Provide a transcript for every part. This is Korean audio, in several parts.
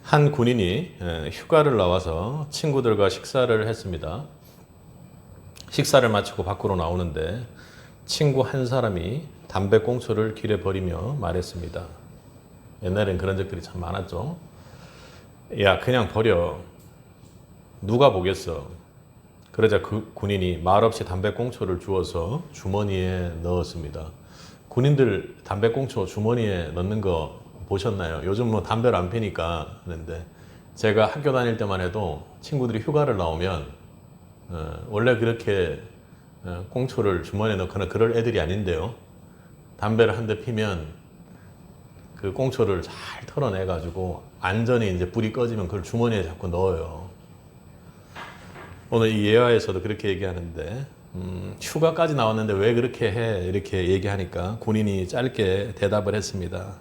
한 군인이 휴가를 나와서 친구들과 식사를 했습니다. 식사를 마치고 밖으로 나오는데 친구 한 사람이 담배꽁초를 길에 버리며 말했습니다. 옛날엔 그런 적들이 참 많았죠. 야, 그냥 버려. 누가 보겠어. 그러자 그 군인이 말없이 담배꽁초를 주워서 주머니에 넣었습니다. 군인들 담배꽁초 주머니에 넣는 거 보셨나요? 요즘 뭐 담배를 안 피니까 하는데, 제가 학교 다닐 때만 해도 친구들이 휴가를 나오면 원래 그렇게 꽁초를 주머니에 넣거나 그럴 애들이 아닌데요. 담배를 한 대 피면 그 꽁초를 잘 털어내 가지고 안전히 이제 불이 꺼지면 그걸 주머니에 자꾸 넣어요. 오늘 이 예화에서도 그렇게 얘기하는데, 휴가까지 나왔는데 왜 그렇게 해? 이렇게 얘기하니까 군인이 짧게 대답을 했습니다.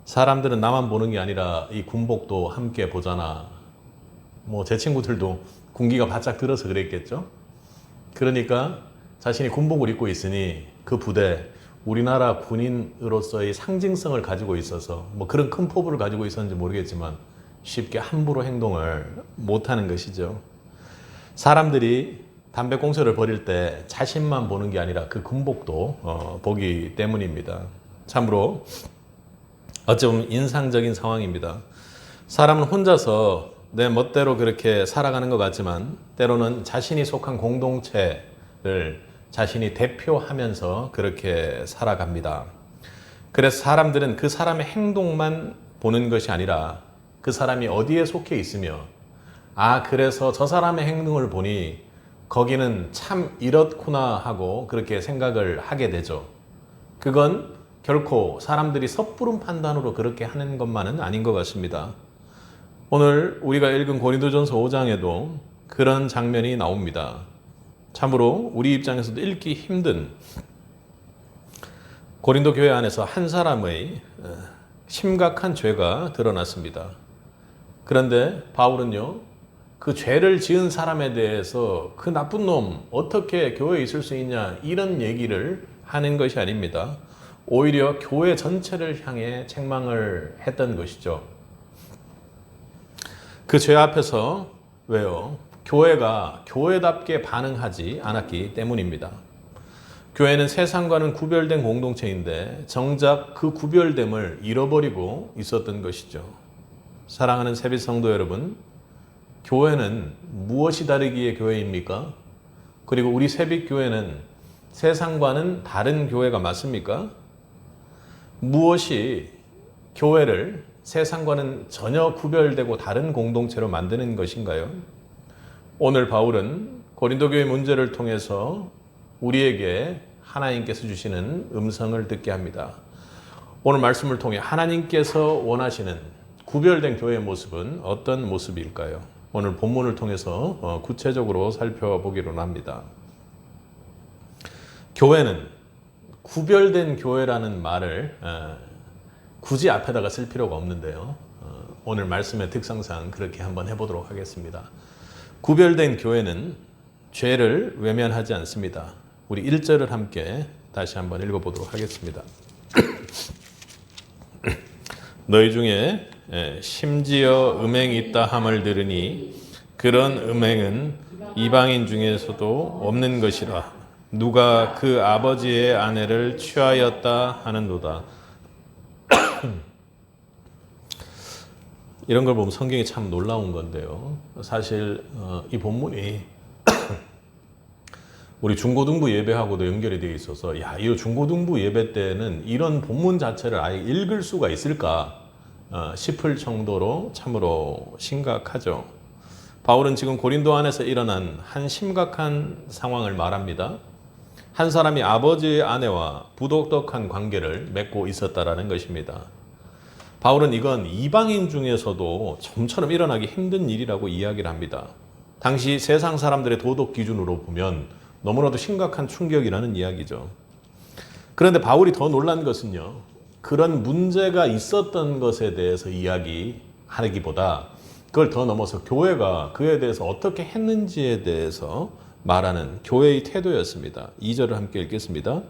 사람들은 나만 보는 게 아니라 이 군복도 함께 보잖아. 뭐 제 친구들도 군기가 바짝 들어서 그랬겠죠. 그러니까 자신이 군복을 입고 있으니 그 부대, 우리나라 군인으로서의 상징성을 가지고 있어서 뭐 그런 큰 포부를 가지고 있었는지 모르겠지만 쉽게 함부로 행동을 못하는 것이죠. 사람들이 담배꽁초를 버릴 때 자신만 보는 게 아니라 그 군복도 보기 때문입니다. 참으로 어찌 보면 인상적인 상황입니다. 사람은 혼자서 내 멋대로 그렇게 살아가는 것 같지만 때로는 자신이 속한 공동체를 자신이 대표하면서 그렇게 살아갑니다. 그래서 사람들은 그 사람의 행동만 보는 것이 아니라 그 사람이 어디에 속해 있으며, 그래서 저 사람의 행동을 보니 거기는 참 이렇구나 하고 그렇게 생각을 하게 되죠. 그건 결코 사람들이 섣부른 판단으로 그렇게 하는 것만은 아닌 것 같습니다. 오늘 우리가 읽은 고린도전서 5장에도 그런 장면이 나옵니다. 참으로 우리 입장에서도 읽기 힘든 고린도 교회 안에서 한 사람의 심각한 죄가 드러났습니다. 그런데 바울은요, 그 죄를 지은 사람에 대해서 그 나쁜 놈 어떻게 교회에 있을 수 있냐 이런 얘기를 하는 것이 아닙니다. 오히려 교회 전체를 향해 책망을 했던 것이죠. 그 죄 앞에서 왜요? 교회가 교회답게 반응하지 않았기 때문입니다. 교회는 세상과는 구별된 공동체인데 정작 그 구별됨을 잃어버리고 있었던 것이죠. 사랑하는 세빛 성도 여러분, 교회는 무엇이 다르기에 교회입니까? 그리고 우리 세빛교회는 세상과는 다른 교회가 맞습니까? 무엇이 교회를 세상과는 전혀 구별되고 다른 공동체로 만드는 것인가요? 오늘 바울은 고린도 교회 문제를 통해서 우리에게 하나님께서 주시는 음성을 듣게 합니다. 오늘 말씀을 통해 하나님께서 원하시는 구별된 교회의 모습은 어떤 모습일까요? 오늘 본문을 통해서 구체적으로 살펴보기로 합니다. 교회는 구별된 교회라는 말을 굳이 앞에다가 쓸 필요가 없는데요. 오늘 말씀의 특성상 그렇게 한번 해보도록 하겠습니다. 구별된 교회는 죄를 외면하지 않습니다. 우리 1절을 함께 다시 한번 읽어보도록 하겠습니다. 너희 중에 심지어 음행이 있다 함을 들으니 그런 음행은 이방인 중에서도 없는 것이라. 누가 그 아버지의 아내를 취하였다 하는도다. 이런 걸 보면 성경이 참 놀라운 건데요. 사실 이 본문이 우리 중고등부 예배하고도 연결이 되어 있어서 이 중고등부 예배 때는 이런 본문 자체를 아예 읽을 수가 있을까 싶을 정도로 참으로 심각하죠. 바울은 지금 고린도 안에서 일어난 한 심각한 상황을 말합니다. 한 사람이 아버지의 아내와 부도덕한 관계를 맺고 있었다라는 것입니다. 바울은 이건 이방인 중에서도 좀처럼 일어나기 힘든 일이라고 이야기를 합니다. 당시 세상 사람들의 도덕 기준으로 보면 너무나도 심각한 충격이라는 이야기죠. 그런데 바울이 더 놀란 것은요, 그런 문제가 있었던 것에 대해서 이야기하기보다 그걸 더 넘어서 교회가 그에 대해서 어떻게 했는지에 대해서 말하는 교회의 태도였습니다. 2절을 함께 읽겠습니다.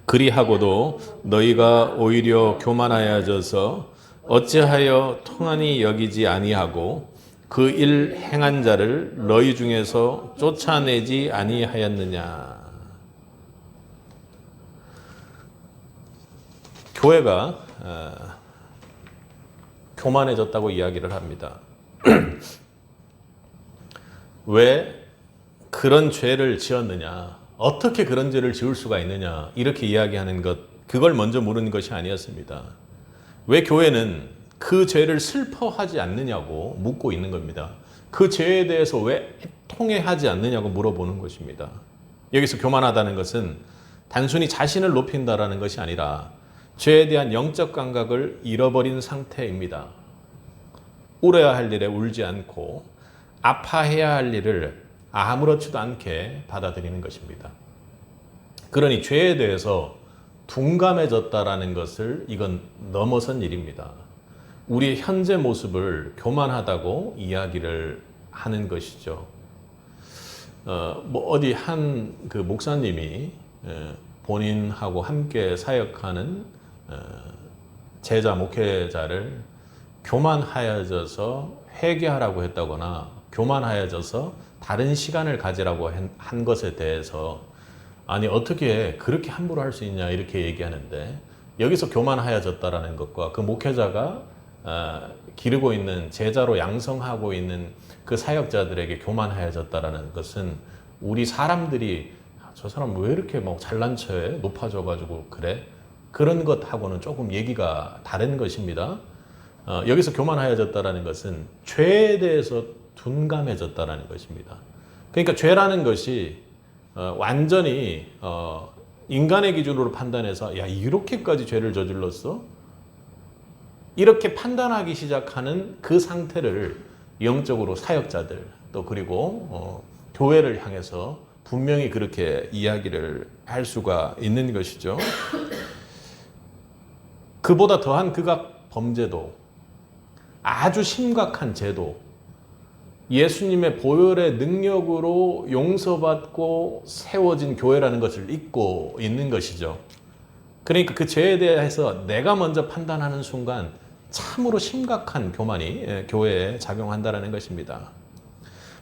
그리하고도 너희가 오히려 교만하여져서 어찌하여 통한이 여기지 아니하고 그 일 행한 자를 너희 중에서 쫓아내지 아니하였느냐. 교회가 교만해졌다고 이야기를 합니다. 왜 그런 죄를 지었느냐, 어떻게 그런 죄를 지을 수가 있느냐, 이렇게 이야기하는 것, 그걸 먼저 물은 것이 아니었습니다. 왜 교회는 그 죄를 슬퍼하지 않느냐고 묻고 있는 겁니다. 그 죄에 대해서 왜 통회하지 않느냐고 물어보는 것입니다. 여기서 교만하다는 것은 단순히 자신을 높인다라는 것이 아니라 죄에 대한 영적 감각을 잃어버린 상태입니다. 울어야 할 일에 울지 않고 아파해야 할 일을 아무렇지도 않게 받아들이는 것입니다. 그러니 죄에 대해서 둔감해졌다라는 것을 이건 넘어선 일입니다. 우리의 현재 모습을 교만하다고 이야기를 하는 것이죠. 어디 한 그 목사님이 본인하고 함께 사역하는 제자 목회자를 교만하여져서 회개하라고 했다거나 교만하여져서 다른 시간을 가지라고 한 것에 대해서 아니 어떻게 그렇게 함부로 할 수 있냐 이렇게 얘기하는데, 여기서 교만하여졌다라는 것과 그 목회자가 기르고 있는 제자로 양성하고 있는 그 사역자들에게 교만하여졌다라는 것은 우리 사람들이 저 사람 왜 이렇게 막 잘난 척해 높아져가지고 그래, 그런 것하고는 조금 얘기가 다른 것입니다. 여기서 교만하여졌다라는 것은 죄에 대해서 둔감해졌다라는 것입니다. 그러니까 죄라는 것이 완전히 인간의 기준으로 판단해서 야 이렇게까지 죄를 저질렀어? 이렇게 판단하기 시작하는 그 상태를 영적으로 사역자들 또 그리고 교회를 향해서 분명히 그렇게 이야기를 할 수가 있는 것이죠. 그보다 더한 극악 범죄도, 아주 심각한 죄도 예수님의 보혈의 능력으로 용서받고 세워진 교회라는 것을 잊고 있는 것이죠. 그러니까 그 죄에 대해서 내가 먼저 판단하는 순간 참으로 심각한 교만이 교회에 작용한다는 것입니다.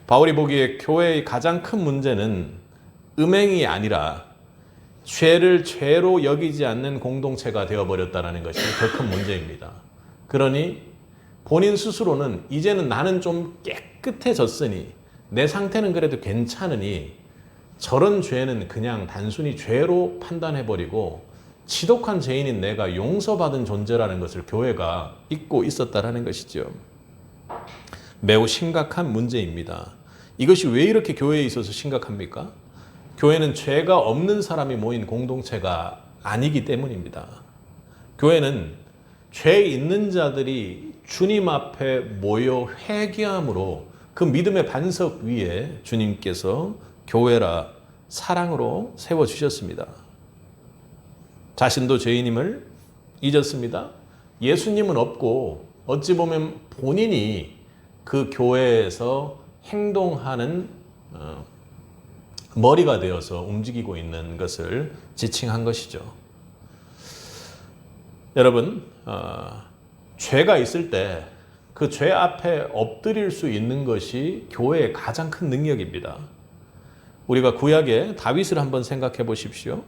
바울이 보기에 교회의 가장 큰 문제는 음행이 아니라 죄를 죄로 여기지 않는 공동체가 되어버렸다는 것이 더 큰 문제입니다. 그러니 본인 스스로는 이제는 나는 좀 깨끗해졌으니 내 상태는 그래도 괜찮으니 저런 죄는 그냥 단순히 죄로 판단해버리고 지독한 죄인인 내가 용서받은 존재라는 것을 교회가 잊고 있었다는 것이죠. 매우 심각한 문제입니다. 이것이 왜 이렇게 교회에 있어서 심각합니까? 교회는 죄가 없는 사람이 모인 공동체가 아니기 때문입니다. 교회는 죄 있는 자들이 주님 앞에 모여 회개함으로 그 믿음의 반석 위에 주님께서 교회라 사랑으로 세워주셨습니다. 자신도 죄인임을 잊었습니다. 예수님은 없고 어찌 보면 본인이 그 교회에서 행동하는 머리가 되어서 움직이고 있는 것을 지칭한 것이죠. 여러분, 죄가 있을 때 그 죄 앞에 엎드릴 수 있는 것이 교회의 가장 큰 능력입니다. 우리가 구약의 다윗을 한번 생각해 보십시오.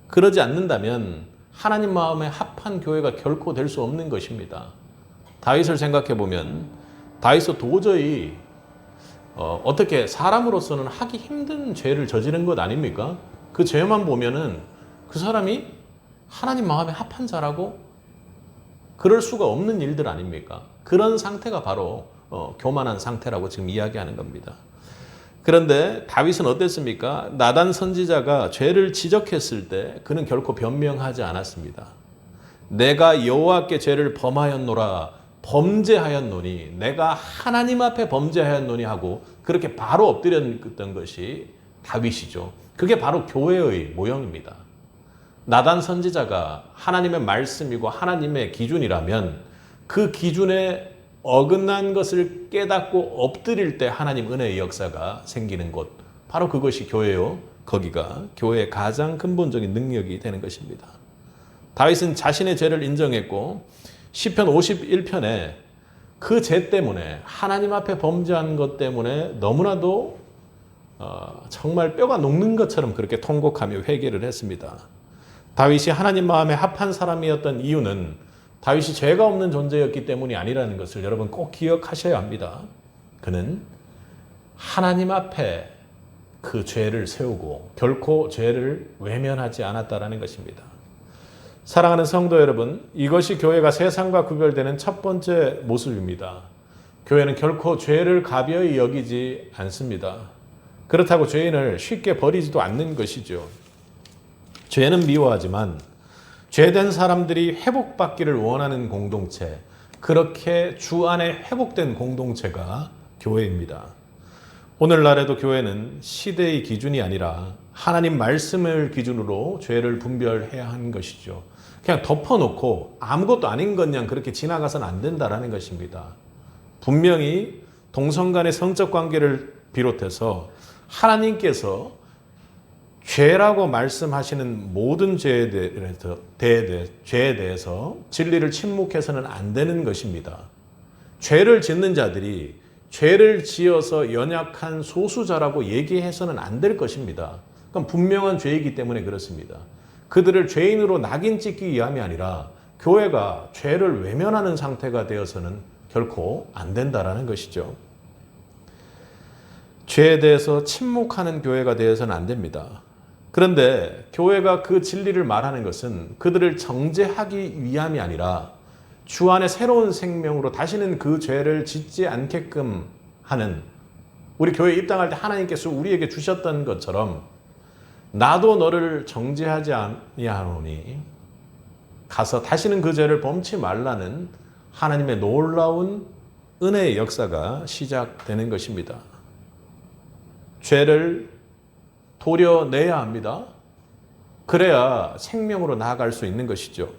그러지 않는다면 하나님 마음에 합한 교회가 결코 될 수 없는 것입니다. 다윗을 생각해 보면 다윗은 도저히 어떻게 사람으로서는 하기 힘든 죄를 저지른 것 아닙니까? 그 죄만 보면은 그 사람이 하나님 마음에 합한 자라고 그럴 수가 없는 일들 아닙니까? 그런 상태가 바로 교만한 상태라고 지금 이야기하는 겁니다. 그런데 다윗은 어땠습니까? 나단 선지자가 죄를 지적했을 때 그는 결코 변명하지 않았습니다. 내가 여호와께 죄를 범하였노라, 범죄하였노니, 내가 하나님 앞에 범죄하였노니 하고 그렇게 바로 엎드렸던 것이 다윗이죠. 그게 바로 교회의 모형입니다. 나단 선지자가 하나님의 말씀이고 하나님의 기준이라면 그 기준에 어긋난 것을 깨닫고 엎드릴 때 하나님 은혜의 역사가 생기는 곳, 바로 그것이 교회요. 거기가 교회의 가장 근본적인 능력이 되는 것입니다. 다윗은 자신의 죄를 인정했고 시편 51편에 그 죄 때문에 하나님 앞에 범죄한 것 때문에 너무나도 정말 뼈가 녹는 것처럼 그렇게 통곡하며 회개를 했습니다. 다윗이 하나님 마음에 합한 사람이었던 이유는 다윗이 죄가 없는 존재였기 때문이 아니라는 것을 여러분 꼭 기억하셔야 합니다. 그는 하나님 앞에 그 죄를 세우고 결코 죄를 외면하지 않았다라는 것입니다. 사랑하는 성도 여러분, 이것이 교회가 세상과 구별되는 첫 번째 모습입니다. 교회는 결코 죄를 가벼이 여기지 않습니다. 그렇다고 죄인을 쉽게 버리지도 않는 것이죠. 죄는 미워하지만 죄된 사람들이 회복받기를 원하는 공동체, 그렇게 주 안에 회복된 공동체가 교회입니다. 오늘날에도 교회는 시대의 기준이 아니라 하나님 말씀을 기준으로 죄를 분별해야 하는 것이죠. 그냥 덮어놓고 아무것도 아닌 것 양 그렇게 지나가서는 안 된다라는 것입니다. 분명히 동성 간의 성적 관계를 비롯해서 하나님께서 죄라고 말씀하시는 모든 죄에 대해서 진리를 침묵해서는 안 되는 것입니다. 죄를 짓는 자들이 죄를 지어서 연약한 소수자라고 얘기해서는 안 될 것입니다. 그건 분명한 죄이기 때문에 그렇습니다. 그들을 죄인으로 낙인 찍기 위함이 아니라 교회가 죄를 외면하는 상태가 되어서는 결코 안 된다라는 것이죠. 죄에 대해서 침묵하는 교회가 되어서는 안 됩니다. 그런데 교회가 그 진리를 말하는 것은 그들을 정죄하기 위함이 아니라 주 안에 새로운 생명으로 다시는 그 죄를 짓지 않게끔 하는, 우리 교회에 입당할 때 하나님께서 우리에게 주셨던 것처럼 나도 너를 정죄하지 아니하노니 가서 다시는 그 죄를 범치 말라는 하나님의 놀라운 은혜의 역사가 시작되는 것입니다. 죄를 도려내야 합니다. 그래야 생명으로 나아갈 수 있는 것이죠.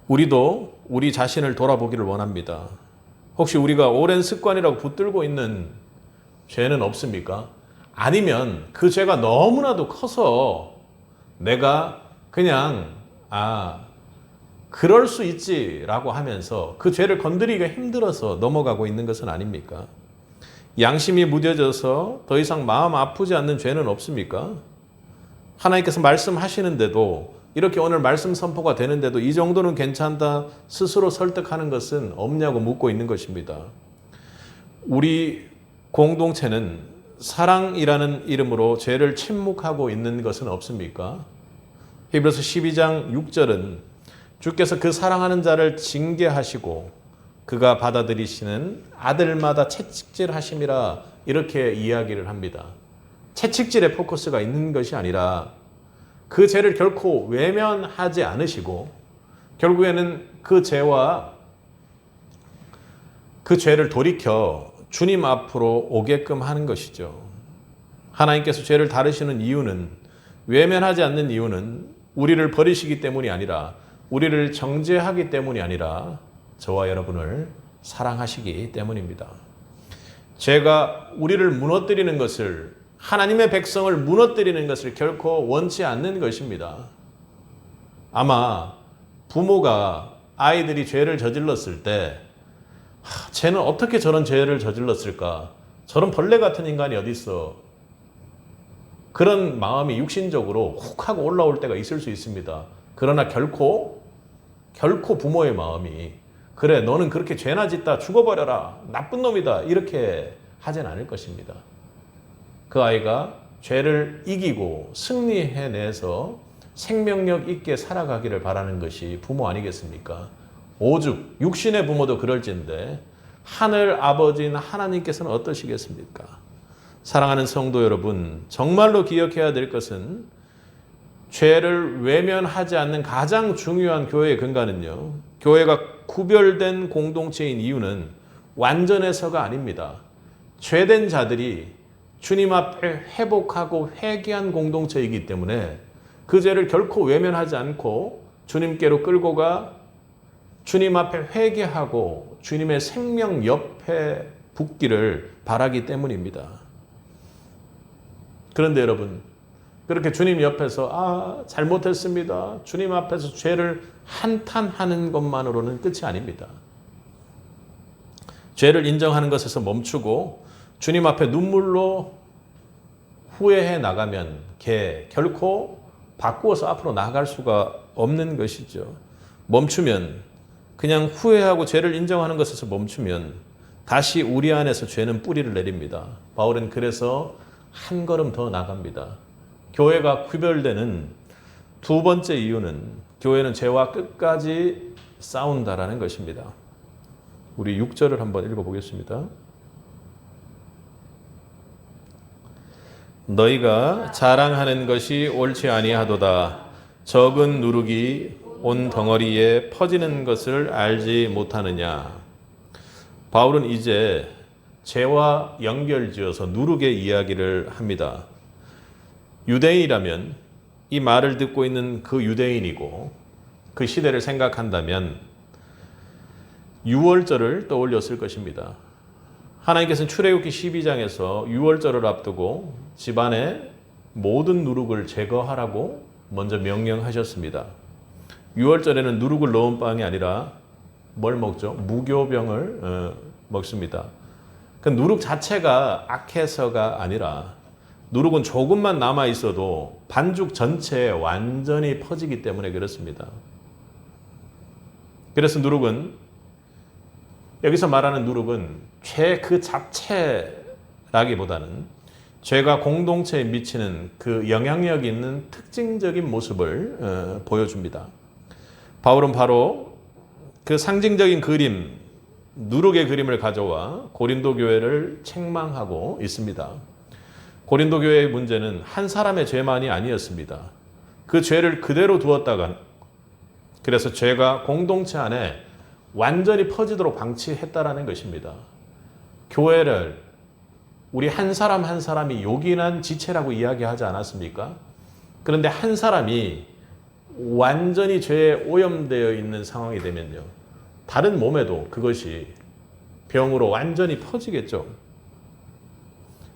우리도 우리 자신을 돌아보기를 원합니다. 혹시 우리가 오랜 습관이라고 붙들고 있는 죄는 없습니까? 아니면 그 죄가 너무나도 커서 내가 그냥 그럴 수 있지라고 하면서 그 죄를 건드리기가 힘들어서 넘어가고 있는 것은 아닙니까? 양심이 무뎌져서 더 이상 마음 아프지 않는 죄는 없습니까? 하나님께서 말씀하시는데도, 이렇게 오늘 말씀 선포가 되는데도 이 정도는 괜찮다 스스로 설득하는 것은 없냐고 묻고 있는 것입니다. 우리 공동체는 사랑이라는 이름으로 죄를 침묵하고 있는 것은 없습니까? 히브리서 12장 6절은 주께서 그 사랑하는 자를 징계하시고 그가 받아들이시는 아들마다 채찍질하심이라, 이렇게 이야기를 합니다. 채찍질에 포커스가 있는 것이 아니라 그 죄를 결코 외면하지 않으시고 결국에는 그 죄와 그 죄를 돌이켜 주님 앞으로 오게끔 하는 것이죠. 하나님께서 죄를 다루시는 이유는, 외면하지 않는 이유는 우리를 버리시기 때문이 아니라, 우리를 정죄하기 때문이 아니라 저와 여러분을 사랑하시기 때문입니다. 죄가 우리를 무너뜨리는 것을, 하나님의 백성을 무너뜨리는 것을 결코 원치 않는 것입니다. 아마 부모가 아이들이 죄를 저질렀을 때 쟤는 어떻게 저런 죄를 저질렀을까? 저런 벌레 같은 인간이 어디 있어? 그런 마음이 육신적으로 훅 하고 올라올 때가 있을 수 있습니다. 그러나 결코 부모의 마음이 그래 너는 그렇게 죄나 짓다 죽어버려라 나쁜 놈이다 이렇게 하진 않을 것입니다. 그 아이가 죄를 이기고 승리해내서 생명력 있게 살아가기를 바라는 것이 부모 아니겠습니까? 오죽 육신의 부모도 그럴진데 하늘 아버지인 하나님께서는 어떠시겠습니까? 사랑하는 성도 여러분, 정말로 기억해야 될 것은 죄를 외면하지 않는 가장 중요한 교회의 근간은요, 교회가 구별된 공동체인 이유는 완전해서가 아닙니다. 죄된 자들이 주님 앞에 회복하고 회개한 공동체이기 때문에 그 죄를 결코 외면하지 않고 주님께로 끌고 가 주님 앞에 회개하고 주님의 생명 옆에 붙기를 바라기 때문입니다. 그런데 여러분, 그렇게 주님 옆에서 잘못했습니다. 주님 앞에서 죄를 한탄하는 것만으로는 끝이 아닙니다. 죄를 인정하는 것에서 멈추고 주님 앞에 눈물로 후회해 나가면 결코 바꾸어서 앞으로 나아갈 수가 없는 것이죠. 멈추면 그냥 후회하고 죄를 인정하는 것에서 멈추면 다시 우리 안에서 죄는 뿌리를 내립니다. 바울은 그래서 한 걸음 더 나갑니다. 교회가 구별되는 두 번째 이유는 교회는 죄와 끝까지 싸운다라는 것입니다. 우리 6절을 한번 읽어보겠습니다. 너희가 자랑하는 것이 옳지 아니하도다. 적은 누룩이 온 덩어리에 퍼지는 것을 알지 못하느냐. 바울은 이제 죄와 연결지어서 누룩의 이야기를 합니다. 유대인이라면 이 말을 듣고 있는 그 유대인이고 그 시대를 생각한다면 유월절을 떠올렸을 것입니다. 하나님께서는 출애굽기 12장에서 유월절을 앞두고 집안의 모든 누룩을 제거하라고 먼저 명령하셨습니다. 유월절에는 누룩을 넣은 빵이 아니라 뭘 먹죠? 무교병을 먹습니다. 그 누룩 자체가 악해서가 아니라 누룩은 조금만 남아 있어도 반죽 전체에 완전히 퍼지기 때문에 그렇습니다. 그래서 누룩은, 여기서 말하는 누룩은 죄 그 자체라기보다는 죄가 공동체에 미치는 그 영향력 있는 특징적인 모습을 보여줍니다. 바울은 바로 그 상징적인 그림, 누룩의 그림을 가져와 고린도 교회를 책망하고 있습니다. 고린도 교회의 문제는 한 사람의 죄만이 아니었습니다. 그 죄를 그대로 두었다가 그래서 죄가 공동체 안에 완전히 퍼지도록 방치했다라는 것입니다. 교회를 우리 한 사람 한 사람이 요긴한 지체라고 이야기하지 않았습니까? 그런데 한 사람이 완전히 죄에 오염되어 있는 상황이 되면요, 다른 몸에도 그것이 병으로 완전히 퍼지겠죠.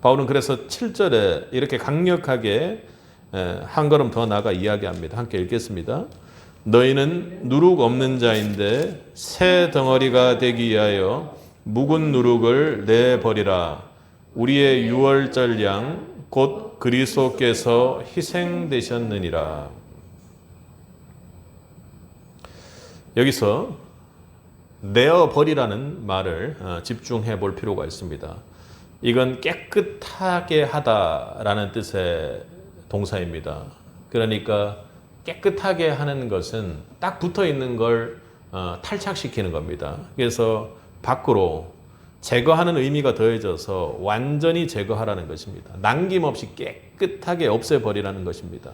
바울은 그래서 7절에 이렇게 강력하게 한 걸음 더 나아가 이야기합니다. 함께 읽겠습니다. 너희는 누룩 없는 자인데 새 덩어리가 되기 위하여 묵은 누룩을 내버리라. 우리의 유월절 양 곧 그리스도께서 희생되셨느니라. 여기서 내어버리라는 말을 집중해 볼 필요가 있습니다. 이건 깨끗하게 하다라는 뜻의 동사입니다. 그러니까 깨끗하게 하는 것은 딱 붙어 있는 걸 탈착시키는 겁니다. 그래서 밖으로 제거하는 의미가 더해져서 완전히 제거하라는 것입니다. 남김없이 깨끗하게 없애버리라는 것입니다.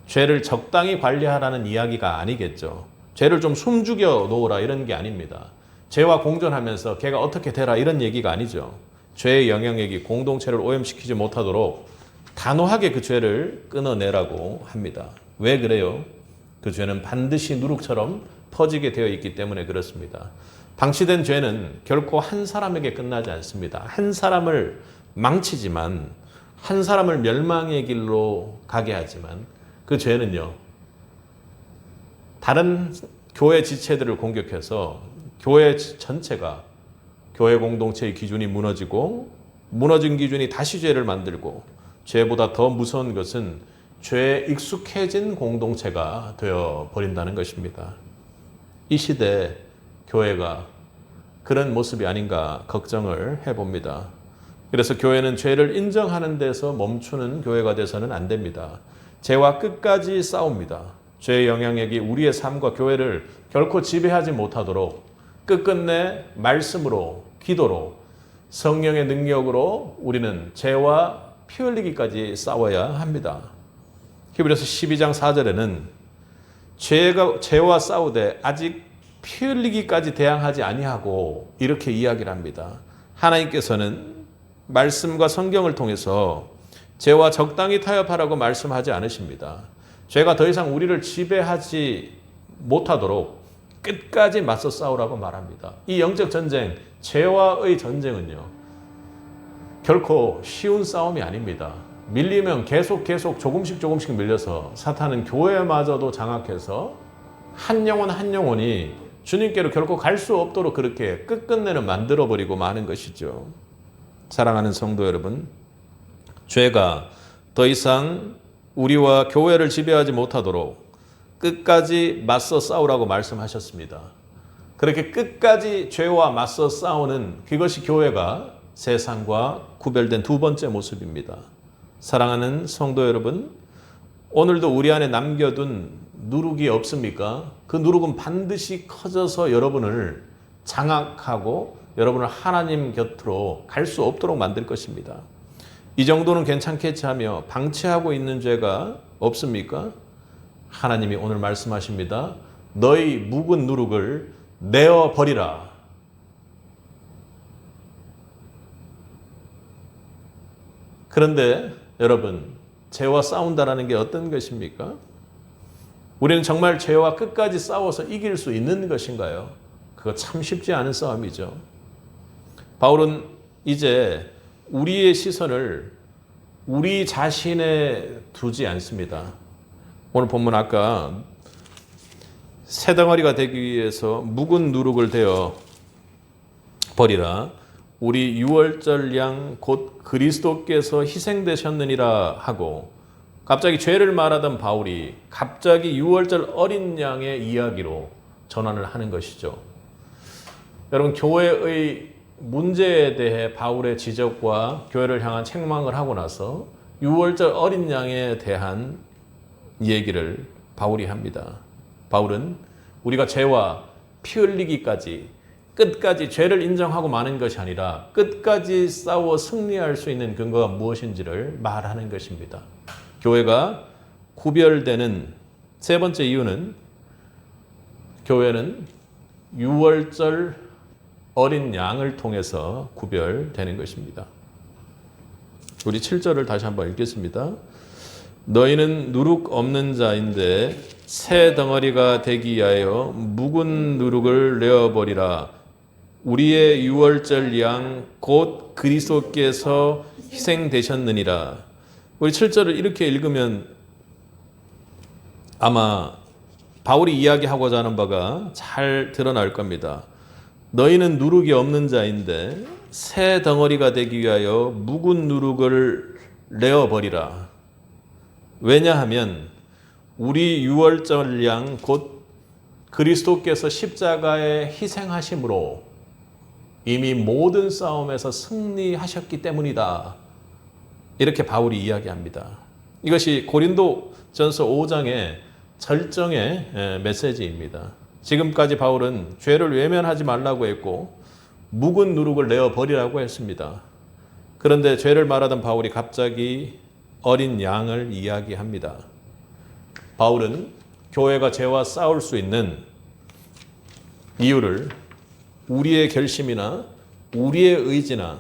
죄를 적당히 관리하라는 이야기가 아니겠죠. 죄를 좀 숨죽여 놓으라 이런 게 아닙니다. 죄와 공존하면서 걔가 어떻게 되라 이런 얘기가 아니죠. 죄의 영향력이 공동체를 오염시키지 못하도록 단호하게 그 죄를 끊어내라고 합니다. 왜 그래요? 그 죄는 반드시 누룩처럼 퍼지게 되어 있기 때문에 그렇습니다. 방치된 죄는 결코 한 사람에게 끝나지 않습니다. 한 사람을 망치지만, 한 사람을 멸망의 길로 가게 하지만 그 죄는요, 다른 교회 지체들을 공격해서 교회 전체가, 교회 공동체의 기준이 무너지고, 무너진 기준이 다시 죄를 만들고, 죄보다 더 무서운 것은 죄에 익숙해진 공동체가 되어 버린다는 것입니다. 이 시대에 교회가 그런 모습이 아닌가 걱정을 해봅니다. 그래서 교회는 죄를 인정하는 데서 멈추는 교회가 돼서는 안 됩니다. 죄와 끝까지 싸웁니다. 죄의 영향력이 우리의 삶과 교회를 결코 지배하지 못하도록 끝끝내 말씀으로, 기도로, 성령의 능력으로 우리는 죄와 피 흘리기까지 싸워야 합니다. 히브리서 12장 4절에는 죄와 싸우되 아직 피 흘리기까지 대항하지 아니하고 이렇게 이야기를 합니다. 하나님께서는 말씀과 성경을 통해서 죄와 적당히 타협하라고 말씀하지 않으십니다. 죄가 더 이상 우리를 지배하지 못하도록 끝까지 맞서 싸우라고 말합니다. 이 영적 전쟁, 죄와의 전쟁은요, 결코 쉬운 싸움이 아닙니다. 밀리면 계속 조금씩 밀려서 사탄은 교회마저도 장악해서 한 영혼이 주님께로 결코 갈 수 없도록 그렇게 끝끝내는 만들어버리고 마는 것이죠. 사랑하는 성도 여러분, 죄가 더 이상 우리와 교회를 지배하지 못하도록 끝까지 맞서 싸우라고 말씀하셨습니다. 그렇게 끝까지 죄와 맞서 싸우는 그것이 교회가 세상과 구별된 두 번째 모습입니다. 사랑하는 성도 여러분, 오늘도 우리 안에 남겨둔 누룩이 없습니까? 그 누룩은 반드시 커져서 여러분을 장악하고 여러분을 하나님 곁으로 갈 수 없도록 만들 것입니다. 이 정도는 괜찮겠지 하며 방치하고 있는 죄가 없습니까? 하나님이 오늘 말씀하십니다. 너희 묵은 누룩을 내어버리라. 그런데 여러분, 죄와 싸운다라는 게 어떤 것입니까? 우리는 정말 죄와 끝까지 싸워서 이길 수 있는 것인가요? 그거 참 쉽지 않은 싸움이죠. 바울은 이제 우리의 시선을 우리 자신에 두지 않습니다. 오늘 본문 아까 새 덩어리가 되기 위해서 묵은 누룩을 대어 버리라. 우리 유월절 양 곧 그리스도께서 희생되셨느니라 하고 갑자기 죄를 말하던 바울이 갑자기 유월절 어린 양의 이야기로 전환을 하는 것이죠. 여러분, 교회의 문제에 대해 바울의 지적과 교회를 향한 책망을 하고 나서 유월절 어린 양에 대한 얘기를 바울이 합니다. 바울은 우리가 죄와 피 흘리기까지 끝까지 죄를 인정하고 마는 것이 아니라 끝까지 싸워 승리할 수 있는 근거가 무엇인지를 말하는 것입니다. 교회가 구별되는 세 번째 이유는 교회는 유월절 어린 양을 통해서 구별되는 것입니다. 우리 7절을 다시 한번 읽겠습니다. 너희는 누룩 없는 자인데 새 덩어리가 되기 위하여 묵은 누룩을 내어버리라. 우리의 유월절 양 곧 그리스도께서 희생되셨느니라. 우리 7절을 이렇게 읽으면 아마 바울이 이야기하고자 하는 바가 잘 드러날 겁니다. 너희는 누룩이 없는 자인데 새 덩어리가 되기 위하여 묵은 누룩을 내어버리라. 왜냐하면 우리 유월절 양 곧 그리스도께서 십자가에 희생하심으로 이미 모든 싸움에서 승리하셨기 때문이다. 이렇게 바울이 이야기합니다. 이것이 고린도전서 5장의 절정의 메시지입니다. 지금까지 바울은 죄를 외면하지 말라고 했고 묵은 누룩을 내어버리라고 했습니다. 그런데 죄를 말하던 바울이 갑자기 어린 양을 이야기합니다. 바울은 교회가 죄와 싸울 수 있는 이유를 우리의 결심이나 우리의 의지나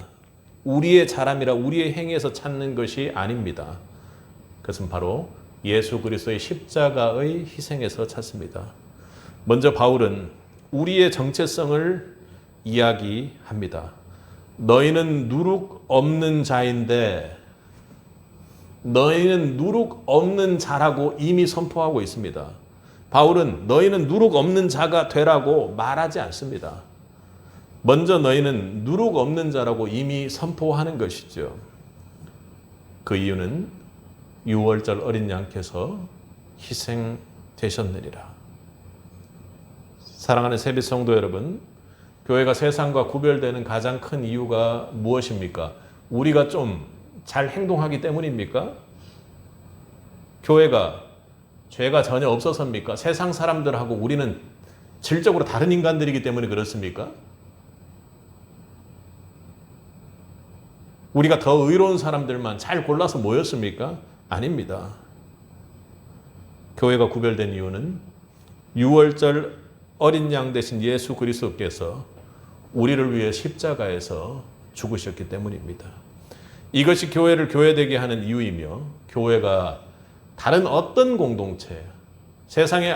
우리의 잘함이라 우리의 행위에서 찾는 것이 아닙니다. 그것은 바로 예수 그리스도의 십자가의 희생에서 찾습니다. 먼저 바울은 우리의 정체성을 이야기합니다. 너희는 누룩 없는 자인데, 너희는 누룩 없는 자라고 이미 선포하고 있습니다. 바울은 너희는 누룩 없는 자가 되라고 말하지 않습니다. 먼저 너희는 누룩 없는 자라고 이미 선포하는 것이죠. 그 이유는 유월절 어린 양께서 희생되셨느니라. 사랑하는 세빛 성도 여러분, 교회가 세상과 구별되는 가장 큰 이유가 무엇입니까? 우리가 좀 잘 행동하기 때문입니까? 교회가 죄가 전혀 없어서입니까? 세상 사람들하고 우리는 질적으로 다른 인간들이기 때문에 그렇습니까? 우리가 더 의로운 사람들만 잘 골라서 모였습니까? 아닙니다. 교회가 구별된 이유는 유월절 어린 양 되신 예수 그리스도께서 우리를 위해 십자가에서 죽으셨기 때문입니다. 이것이 교회를 교회되게 하는 이유이며 교회가 다른 어떤 공동체, 세상에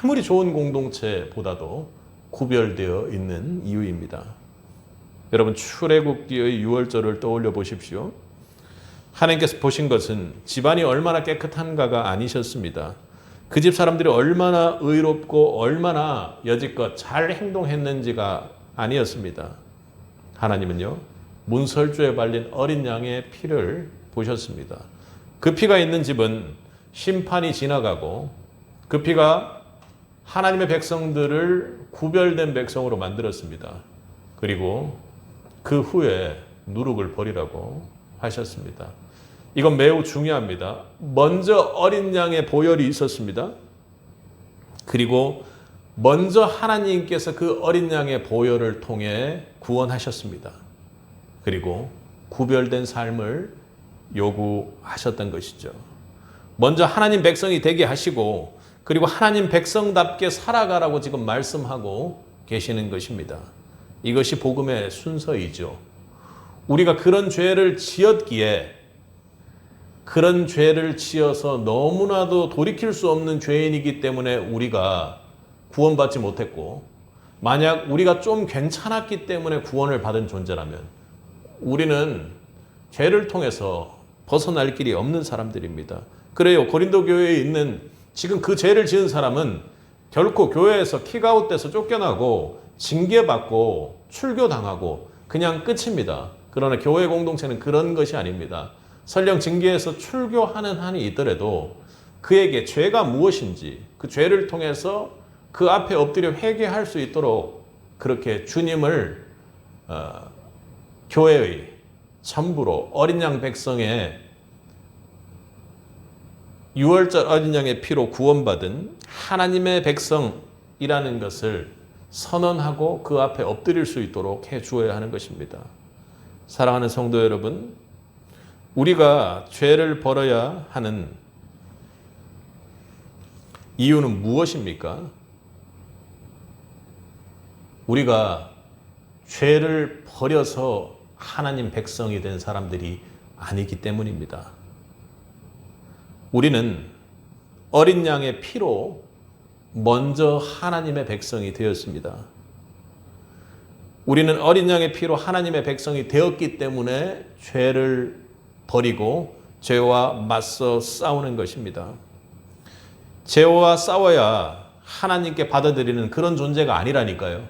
아무리 좋은 공동체보다도 구별되어 있는 이유입니다. 여러분, 출애굽기의 유월절을 떠올려 보십시오. 하나님께서 보신 것은 집안이 얼마나 깨끗한가가 아니셨습니다. 그 집 사람들이 얼마나 의롭고 얼마나 여지껏 잘 행동했는지가 아니었습니다. 하나님은요, 문설주에 발린 어린 양의 피를 보셨습니다. 그 피가 있는 집은 심판이 지나가고 그 피가 하나님의 백성들을 구별된 백성으로 만들었습니다. 그리고 그 후에 누룩을 버리라고 하셨습니다. 이건 매우 중요합니다. 먼저 어린 양의 보혈이 있었습니다. 그리고 먼저 하나님께서 그 어린 양의 보혈을 통해 구원하셨습니다. 그리고 구별된 삶을 요구하셨던 것이죠. 먼저 하나님 백성이 되게 하시고 그리고 하나님 백성답게 살아가라고 지금 말씀하고 계시는 것입니다. 이것이 복음의 순서이죠. 우리가 그런 죄를 지었기에 그런 죄를 지어서 너무나도 돌이킬 수 없는 죄인이기 때문에 우리가 구원받지 못했고, 만약 우리가 좀 괜찮았기 때문에 구원을 받은 존재라면 우리는 죄를 통해서 벗어날 길이 없는 사람들입니다. 그래요. 고린도 교회에 있는 지금 그 죄를 지은 사람은 결코 교회에서 킥아웃돼서 쫓겨나고 징계받고 출교당하고 그냥 끝입니다. 그러나 교회 공동체는 그런 것이 아닙니다. 설령 징계에서 출교하는 한이 있더라도 그에게 죄가 무엇인지 그 죄를 통해서 그 앞에 엎드려 회개할 수 있도록 그렇게 주님을 교회의 전부로 어린 양 백성의 유월절 어린 양의 피로 구원받은 하나님의 백성이라는 것을 선언하고 그 앞에 엎드릴 수 있도록 해 주어야 하는 것입니다. 사랑하는 성도 여러분, 우리가 죄를 벌어야 하는 이유는 무엇입니까? 우리가 죄를 버려서 하나님 백성이 된 사람들이 아니기 때문입니다. 우리는 어린 양의 피로 먼저 하나님의 백성이 되었습니다. 우리는 어린 양의 피로 하나님의 백성이 되었기 때문에 죄를 버리고 죄와 맞서 싸우는 것입니다. 죄와 싸워야 하나님께 받아들이는 그런 존재가 아니라니까요.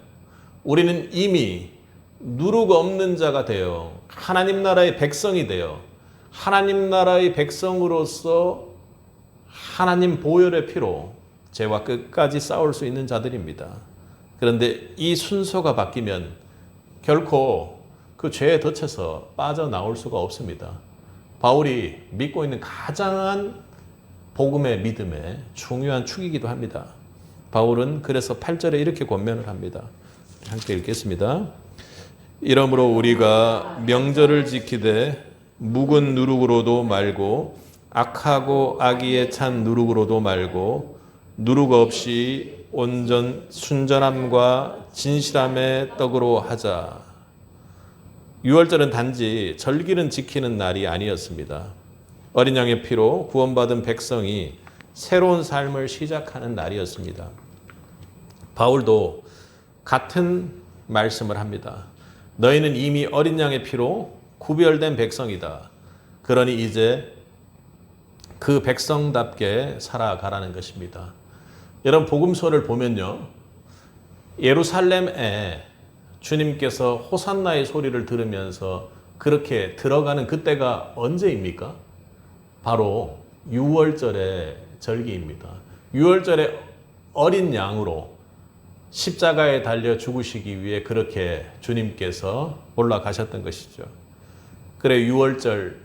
우리는 이미 누룩 없는 자가 되어 하나님 나라의 백성이 되어 하나님 나라의 백성으로서 하나님 보혈의 피로 죄와 끝까지 싸울 수 있는 자들입니다. 그런데 이 순서가 바뀌면 결코 그 죄에 덫에서 빠져나올 수가 없습니다. 바울이 믿고 있는 가장 복음의 믿음의 중요한 축이기도 합니다. 바울은 그래서 8절에 이렇게 권면을 합니다. 함께 읽겠습니다. 이러므로 우리가 명절을 지키되 묵은 누룩으로도 말고 악하고 악의에 찬 누룩으로도 말고 누룩 없이 온전 순전함과 진실함의 떡으로 하자. 유월절은 단지 절기는 지키는 날이 아니었습니다. 어린 양의 피로 구원받은 백성이 새로운 삶을 시작하는 날이었습니다. 바울도 같은 말씀을 합니다. 너희는 이미 어린 양의 피로 구별된 백성이다. 그러니 이제 그 백성답게 살아가라는 것입니다. 여러분, 복음서를 보면요, 예루살렘에 주님께서 호산나의 소리를 들으면서 그렇게 들어가는 그때가 언제입니까? 바로 유월절의 절기입니다. 유월절에 어린 양으로 십자가에 달려 죽으시기 위해 그렇게 주님께서 올라가셨던 것이죠. 그래, 유월절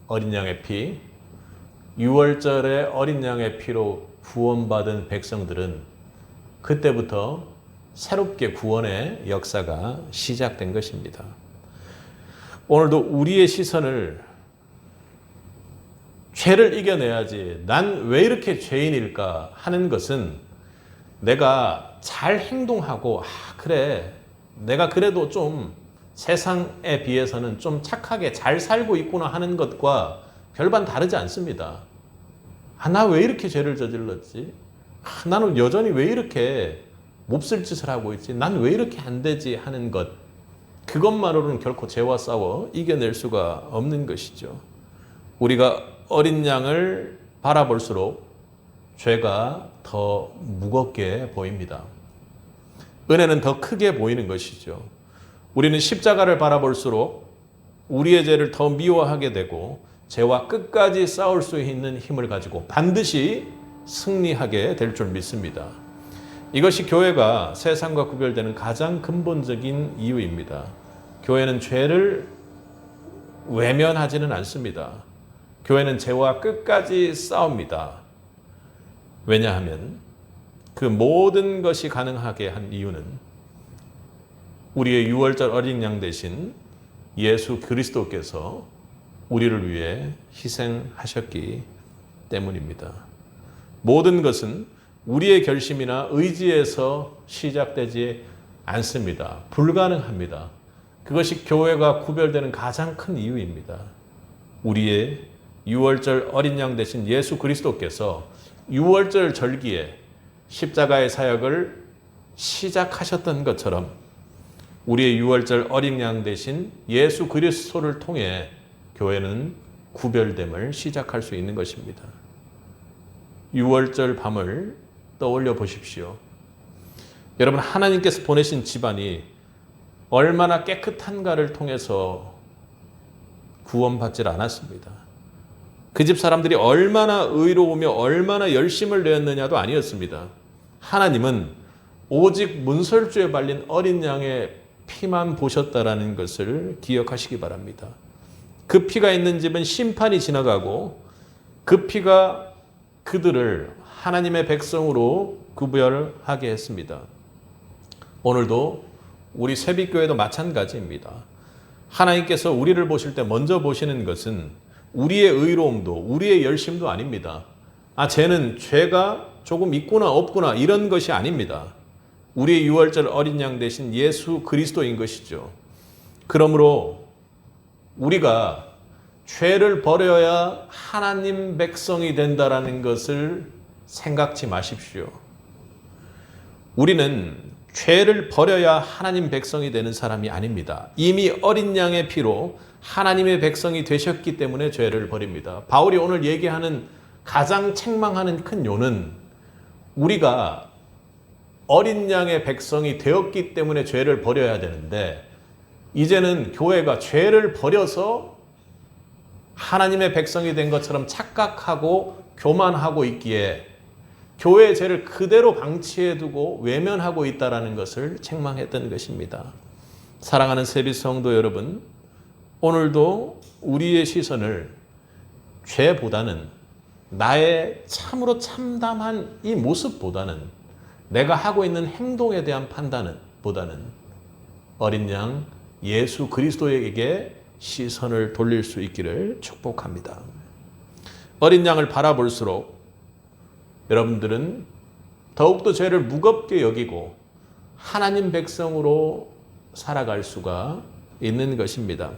어린 양의 피, 유월절의 어린 양의 피로 구원받은 백성들은 그때부터 새롭게 구원의 역사가 시작된 것입니다. 오늘도 우리의 시선을 죄를 이겨내야지, 난 왜 이렇게 죄인일까 하는 것은 내가 잘 행동하고, 그래, 내가 그래도 좀 세상에 비해서는 좀 착하게 잘 살고 있구나 하는 것과 별반 다르지 않습니다. 나 왜 이렇게 죄를 저질렀지? 나는 여전히 왜 이렇게 몹쓸 짓을 하고 있지? 난 왜 이렇게 안 되지? 하는 것, 그것만으로는 결코 죄와 싸워 이겨낼 수가 없는 것이죠. 우리가 어린 양을 바라볼수록 죄가 더 무겁게 보입니다. 은혜는 더 크게 보이는 것이죠. 우리는 십자가를 바라볼수록 우리의 죄를 더 미워하게 되고 죄와 끝까지 싸울 수 있는 힘을 가지고 반드시 승리하게 될 줄 믿습니다. 이것이 교회가 세상과 구별되는 가장 근본적인 이유입니다. 교회는 죄를 외면하지는 않습니다. 교회는 죄와 끝까지 싸웁니다. 왜냐하면 그 모든 것이 가능하게 한 이유는 우리의 유월절 어린 양 대신 예수 그리스도께서 우리를 위해 희생하셨기 때문입니다. 모든 것은 우리의 결심이나 의지에서 시작되지 않습니다. 불가능합니다. 그것이 교회가 구별되는 가장 큰 이유입니다. 우리의 유월절 어린 양 대신 예수 그리스도께서 유월절 절기에 십자가의 사역을 시작하셨던 것처럼 우리의 유월절 어린 양 대신 예수 그리스도를 통해 교회는 구별됨을 시작할 수 있는 것입니다. 유월절 밤을 떠올려 보십시오. 여러분, 하나님께서 보내신 집안이 얼마나 깨끗한가를 통해서 구원받질 않았습니다. 그 집 사람들이 얼마나 의로우며 얼마나 열심을 내었느냐도 아니었습니다. 하나님은 오직 문설주에 발린 어린 양의 피만 보셨다라는 것을 기억하시기 바랍니다. 그 피가 있는 집은 심판이 지나가고 그 피가 그들을 하나님의 백성으로 구별하게 했습니다. 오늘도 우리 새빛교회도 마찬가지입니다. 하나님께서 우리를 보실 때 먼저 보시는 것은 우리의 의로움도 우리의 열심도 아닙니다. 쟤는 죄가 조금 있구나 없구나 이런 것이 아닙니다. 우리의 유월절 어린 양 대신 예수 그리스도인 것이죠. 그러므로 우리가 죄를 버려야 하나님 백성이 된다라는 것을 생각지 마십시오. 우리는 죄를 버려야 하나님 백성이 되는 사람이 아닙니다. 이미 어린 양의 피로 하나님의 백성이 되셨기 때문에 죄를 버립니다. 바울이 오늘 얘기하는 가장 책망하는 큰 요는 우리가 어린 양의 백성이 되었기 때문에 죄를 버려야 되는데 이제는 교회가 죄를 버려서 하나님의 백성이 된 것처럼 착각하고 교만하고 있기에 교회의 죄를 그대로 방치해두고 외면하고 있다는 것을 책망했던 것입니다. 사랑하는 새빛 성도 여러분, 오늘도 우리의 시선을 죄보다는 나의 참으로 참담한 이 모습보다는 내가 하고 있는 행동에 대한 판단보다는 어린 양 예수 그리스도에게 시선을 돌릴 수 있기를 축복합니다. 어린 양을 바라볼수록 여러분들은 더욱더 죄를 무겁게 여기고 하나님 백성으로 살아갈 수가 있는 것입니다.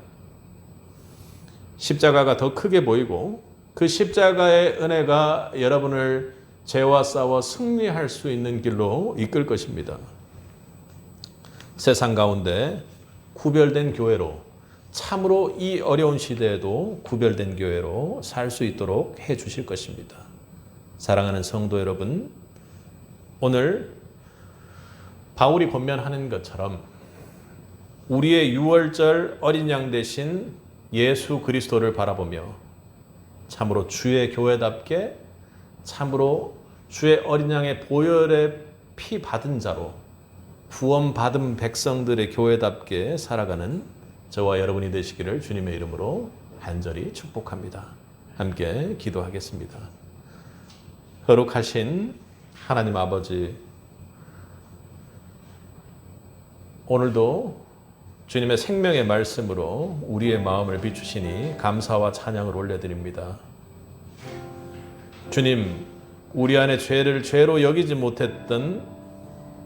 십자가가 더 크게 보이고 그 십자가의 은혜가 여러분을 죄와 싸워 승리할 수 있는 길로 이끌 것입니다. 세상 가운데 구별된 교회로 참으로 이 어려운 시대에도 구별된 교회로 살 수 있도록 해 주실 것입니다. 사랑하는 성도 여러분, 오늘 바울이 권면하는 것처럼 우리의 유월절 어린 양 대신 예수 그리스도를 바라보며 참으로 주의 교회답게 참으로 주의 어린 양의 보혈의 피 받은 자로 구원받은 백성들의 교회답게 살아가는 저와 여러분이 되시기를 주님의 이름으로 간절히 축복합니다. 함께 기도하겠습니다. 거룩하신 하나님 아버지, 오늘도 주님의 생명의 말씀으로 우리의 마음을 비추시니 감사와 찬양을 올려드립니다. 주님, 우리 안에 죄를 죄로 여기지 못했던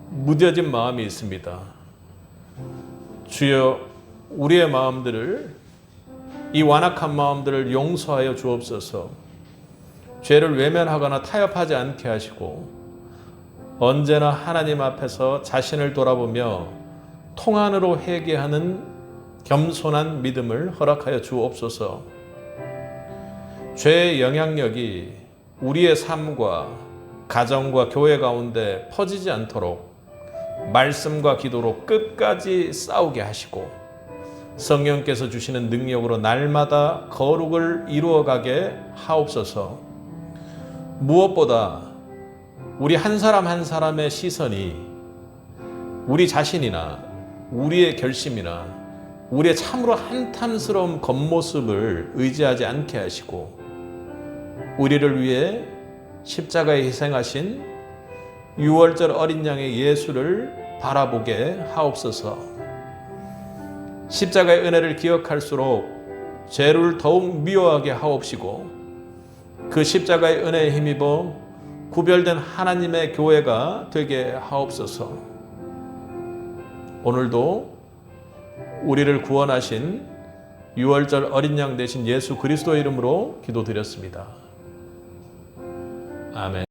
무뎌진 마음이 있습니다. 주여, 우리의 마음들을, 이 완악한 마음들을 용서하여 주옵소서. 죄를 외면하거나 타협하지 않게 하시고 언제나 하나님 앞에서 자신을 돌아보며 통안으로 회개하는 겸손한 믿음을 허락하여 주옵소서. 죄의 영향력이 우리의 삶과 가정과 교회 가운데 퍼지지 않도록 말씀과 기도로 끝까지 싸우게 하시고 성령께서 주시는 능력으로 날마다 거룩을 이루어가게 하옵소서. 무엇보다 우리 한 사람 한 사람의 시선이 우리 자신이나 우리의 결심이나 우리의 참으로 한탄스러운 겉모습을 의지하지 않게 하시고 우리를 위해 십자가에 희생하신 유월절 어린 양의 예수를 바라보게 하옵소서. 십자가의 은혜를 기억할수록 죄를 더욱 미워하게 하옵시고 그 십자가의 은혜에 힘입어 구별된 하나님의 교회가 되게 하옵소서. 오늘도 우리를 구원하신 유월절 어린 양 되신 예수 그리스도의 이름으로 기도드렸습니다. 아멘.